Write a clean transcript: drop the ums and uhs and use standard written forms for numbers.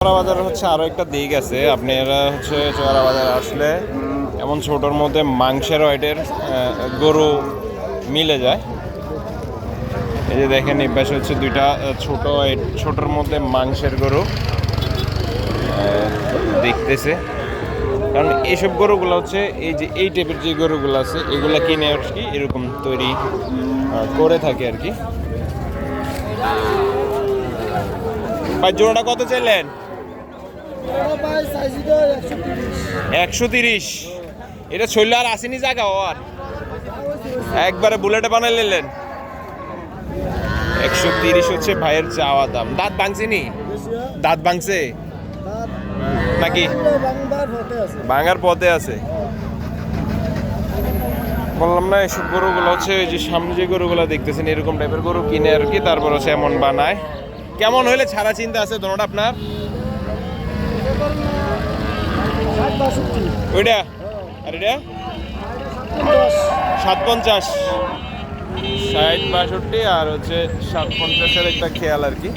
চোরা বাজার হচ্ছে আরো একটা দিক আছে। আপনারা হচ্ছে চোরা বাজার আসলে এমন ছোটোর মধ্যে মাংসের ওয়েটের গরু মিলে যায়। এই যে দেখেন এই পাশে হচ্ছে দুইটা ছোটোর মধ্যে মাংসের গরু দেখতেছে। কারণ এইসব গরুগুলো হচ্ছে এই যে এই টাইপের যে গরুগুলো আছে এগুলা কিনে আর কি এরকম তৈরি করে থাকে আর কি। ভাই জোড়াটা কত চাইলেন? 130। এটা ছইলে আর আসেনি জায়গা আর একবারে বুলেটে বানাই নিলেন। 130 হচ্ছে ভাইয়ের চাওয়া দাম। দাঁত ভাঙছেনি? দাঁত ভাঙছে নাকি ভাঙার পথে আছে? বললাম না এসব গরুগুলো হচ্ছে ওই যে সামনে যে গরুগুলো দেখতেছেন এরকম টাইপের গরু কিনে আর কি, তারপর হচ্ছে এমন বানায়। কেমন হইলে ছাড়া চিন্তা আছে দোনোটা আপনার? ওইটা আর এটা 750, 60-62 আর হচ্ছে 750-এর একটা খেয়াল আর কি।